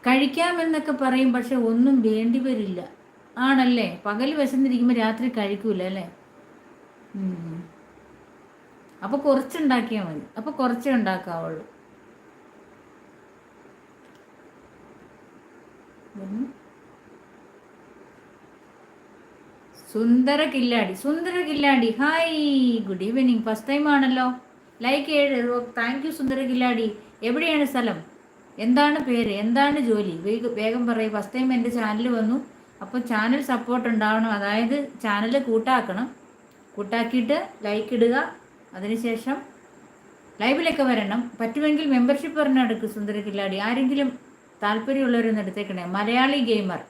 കഴിക്കാമെന്നൊക്കെ പറയും, പക്ഷെ ഒന്നും വേണ്ടി വരില്ല. ആണല്ലേ? പകൽ വിശന്നിരിക്കുമ്പോൾ രാത്രി കഴിക്കൂല അല്ലേ? അപ്പോൾ കുറച്ചുണ്ടാക്കിയാൽ മതി. അപ്പോൾ കുറച്ചേ ഉണ്ടാക്കാവുള്ളൂ. സുന്ദര കില്ലാടി hi, good evening. First time ആണല്ലോ. ലൈക്ക് താങ്ക് യു സുന്ദര കില്ലാടി. എവിടെയാണ് സ്ഥലം? എന്താണ് പേര്? എന്താണ് ജോലി? വേഗം പറയും. ഫസ്റ്റ് ടൈം എൻ്റെ ചാനൽ വന്നു. അപ്പോൾ ചാനൽ സപ്പോർട്ട് ഉണ്ടാവണം. അതായത് ചാനൽ കൂട്ടാക്കിയിട്ട് ലൈക്ക് ഇടുക. അതിനുശേഷം ലൈവിലൊക്കെ വരണം. പറ്റുമെങ്കിൽ മെമ്പർഷിപ്പ് പറഞ്ഞെടുക്കും സുന്ദര കില്ലാടി. ആരെങ്കിലും താല്പര്യമുള്ളവരൊന്ന് എടുത്തേക്കണേ. Malayali gamer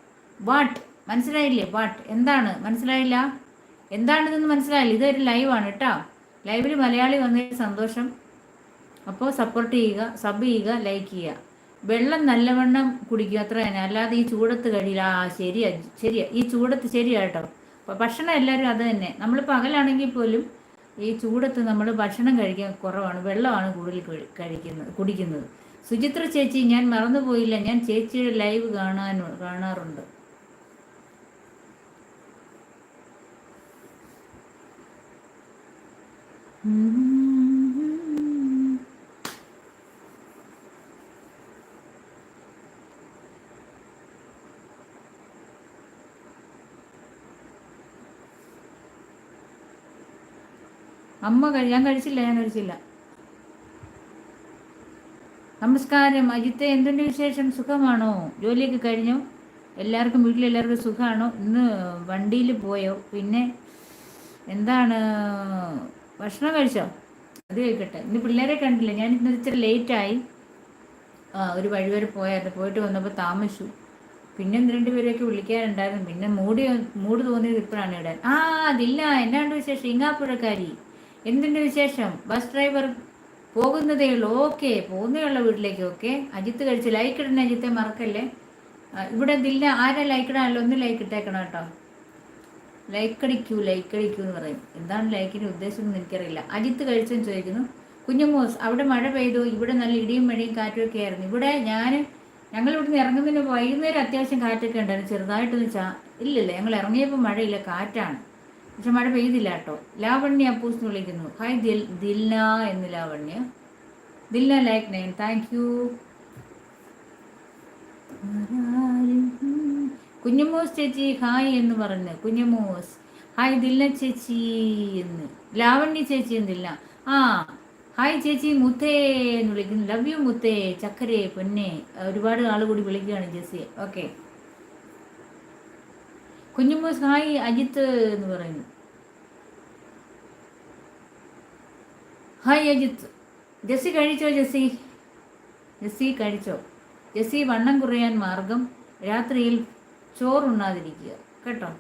what? മനസ്സിലായില്ലേ? വാട്ട് എന്താണ്? മനസ്സിലായില്ല? എന്താണിതെന്ന് മനസ്സിലായില്ല? ഇതൊരു ലൈവാണ് കേട്ടോ. ലൈവിൽ മലയാളി വന്നതിന് സന്തോഷം. അപ്പോൾ സപ്പോർട്ട് ചെയ്യുക, സബ് ചെയ്യുക, ലൈക്ക് ചെയ്യുക. വെള്ളം നല്ലവണ്ണം കുടിക്കുക, അത്ര തന്നെ. അല്ലാതെ ഈ ചൂടത്ത് കഴിയില്ല. ശരിയാ ശരിയാ, ഈ ചൂടത്ത് ശരിയാ കേട്ടോ. ഭക്ഷണം എല്ലാവരും അത് തന്നെ. നമ്മൾ പകലാണെങ്കിൽ പോലും ഈ ചൂടത്ത് നമ്മൾ ഭക്ഷണം കഴിക്കാൻ കുറവാണ്, വെള്ളമാണ് കൂടുതൽ കുടിക്കുന്നത്. സുചിത്ര ചേച്ചി, ഞാൻ മറന്നുപോയില്ല, ഞാൻ ചേച്ചിയുടെ ലൈവ് കാണാറുണ്ട്. ഞാൻ കഴിച്ചില്ല. നമസ്കാരം അജിത്തെ, എന്തുണ്ട് വിശേഷം? സുഖമാണോ? ജോലിയൊക്കെ കഴിഞ്ഞോ? വീട്ടിലെല്ലാവർക്കും സുഖമാണോ? ഇന്ന് വണ്ടിയിൽ പോയോ? പിന്നെ എന്താണ്, ഭക്ഷണം കഴിച്ചോ? അത് കഴിക്കട്ടെ. ഇന്ന് പിള്ളേരെ കണ്ടില്ല. ഞാൻ ഇന്ന് ഇച്ചിരി ലേറ്റായി. ഒരു വഴി വരെ പോയിട്ട് വന്നപ്പോൾ താമസിച്ചു. പിന്നെ 1-2 പേരെയൊക്കെ വിളിക്കാനുണ്ടായിരുന്നു. പിന്നെ മൂഡ് തോന്നിയത് ഇപ്പോഴാണ് ഇടാൻ. അതില്ല. എന്നാണ്ട് വിശേഷം? ഇങ്ങാപ്പുഴക്കാരി, എന്തുണ്ട് വിശേഷം? ബസ് ഡ്രൈവർ പോകുന്നതേ ഉള്ളൂ. ഓക്കെ, പോകുന്നേ ഉള്ളൂ വീട്ടിലേക്ക്. ഓക്കെ, അജിത്ത് കഴിച്ചു. ലൈക്ക് ഇടണേ അജിത്തെ, മറക്കല്ലേ. ഇവിടെ ഇതില്ല. ആരാ ലൈക്ക് ഇടാനല്ലോ? ഒന്ന് ലൈക്ക് ഇട്ടേക്കണം കേട്ടോ. ലൈക്ക് അടിക്കൂ എന്ന് പറയും. എന്താണ് ലൈക്കിൻ്റെ ഉദ്ദേശം എന്ന് എനിക്കറിയില്ല. അജിത്ത് കഴിച്ചെന്ന് ചോദിക്കുന്നു. കുഞ്ഞുമോസ്, അവിടെ മഴ പെയ്തു. ഇവിടെ നല്ല ഇടിയും മഴയും കാറ്റും ഒക്കെ ആയിരുന്നു. ഇവിടെ ഞങ്ങൾ ഇവിടുന്ന് ഇറങ്ങുന്നതിന് വൈകുന്നേരം അത്യാവശ്യം കാറ്റൊക്കെ ഉണ്ടായിരുന്നു. ചെറുതായിട്ടൊന്ന് ഇല്ലല്ലേ, ഞങ്ങൾ ഇറങ്ങിയപ്പോൾ മഴയില്ല, കാറ്റാണ്. പക്ഷെ മഴ പെയ്തില്ല കേട്ടോ. ലാവണ്യ അപ്പൂസ് എന്ന് വിളിക്കുന്നു. ഹായ് ദിൽന എന്ന്. ദിൽന ലൈക്ക് 9. Thank you. കുഞ്ഞുമോസ് ചേച്ചി ഹായ് എന്ന് പറഞ്ഞു. കുഞ്ഞുമോസ് ഹായ്. ദിൽന ചേച്ചി എന്ന്. ലാവണ്യ ചേച്ചി എന്നില്ല. ഹായ് ചേച്ചി. മുത്തേ എന്ന് വിളിക്കുന്നു. ലവ് യു മുത്തേ, ചക്കരേ, പൊന്നെ. ഒരുപാട് ആൾ കൂടി വിളിക്കുകയാണ് ജെസ്സിയെ. ഓക്കെ, കുഞ്ഞുമോസ് ഹായ് അജിത്ത് എന്ന് പറയുന്നു. ഹായ് അജിത്ത്. ജെസ്സി കഴിച്ചോ? ജെസ്സി കഴിച്ചോ? ജെസ്സി, വണ്ണം കുറയാൻ മാർഗം രാത്രിയിൽ ചോറുണ്ണാതിരിക്കുക കേട്ടോ.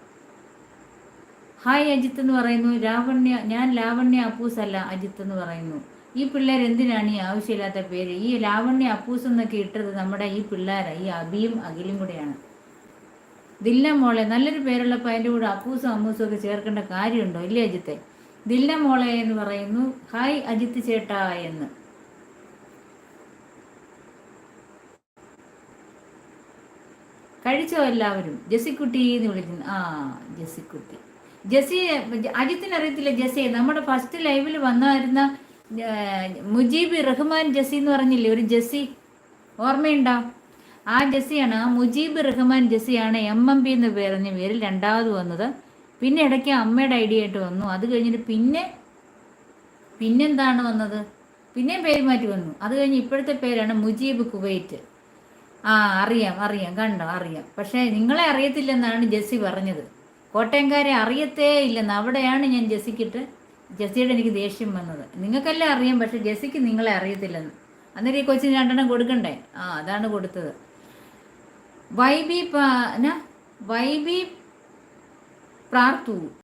ഹായ് അജിത്ത് എന്ന് പറയുന്നു. ഞാൻ ലാവണ്യ അപ്പൂസ് അല്ല, അജിത്ത് എന്ന് പറയുന്നു. ഈ പിള്ളേർ എന്തിനാണ് ഈ ആവശ്യമില്ലാത്ത പേര്? ഈ ലാവണ്യ അപ്പൂസ് എന്നൊക്കെ ഇട്ടത് നമ്മുടെ ഈ പിള്ളേരാണ്, ഈ അബിയും അഖിലും കൂടെയാണ്. ദില്ല മോളെ, നല്ലൊരു പേരുള്ളപ്പോൾ അതിൻ്റെ കൂടെ അപ്പൂസും അമ്മൂസും ഒക്കെ ചേർക്കേണ്ട കാര്യമുണ്ടോ? ഇല്ലേ അജിത്തെ? ദില്ല മോളെ എന്ന് പറയുന്നു. ഹായ് അജിത്ത് ചേട്ടാ എന്ന്. കഴിച്ചോ എല്ലാവരും? ജെസ്സിക്കുട്ടി എന്ന് വിളിക്കുന്നു. ജെസ്സിക്കുട്ടി. അജിത്തിന് അറിയത്തില്ല ജെസ്സിയെ. നമ്മുടെ ഫസ്റ്റ് ലൈവിൽ വന്നായിരുന്ന മുജീബ് റഹ്മാൻ ജെസ്സി എന്ന് പറഞ്ഞില്ലേ, ഒരു ജെസ്സി, ഓർമ്മയുണ്ടോ? ആ ജെസ്സിയാണ്, ആ മുജീബ് റഹ്മാൻ ജെസ്സിയാണ് MMP എന്ന് പറഞ്ഞ പേരിൽ രണ്ടാമത് വന്നത്. പിന്നെ ഇടയ്ക്ക് അമ്മയുടെ ഐഡിയ ആയിട്ട് വന്നു. അത് കഴിഞ്ഞിട്ട് പിന്നെന്താണ് വന്നത്? പിന്നെയും പേര് മാറ്റി വന്നു. അത് കഴിഞ്ഞ് ഇപ്പോഴത്തെ പേരാണ് മുജീബ് കുവൈറ്റ്. അറിയാം കണ്ടോ, അറിയാം. പക്ഷേ നിങ്ങളെ അറിയത്തില്ലെന്നാണ് ജെസ്സി പറഞ്ഞത്. കോട്ടയംകാരെ അറിയത്തേ ഇല്ലെന്ന്. അവിടെയാണ് ഞാൻ ജെസ്സിയുടെ എനിക്ക് ദേഷ്യം വന്നത്. നിങ്ങൾക്കെല്ലാം അറിയാം, പക്ഷെ ജെസ്സിക്ക് നിങ്ങളെ അറിയത്തില്ലെന്ന്. അന്നേരം ഈ കൊച്ചിന് 2 കൊടുക്കണ്ടേ? അതാണ് കൊടുത്തത്. വൈബി പ്രാർത്തു.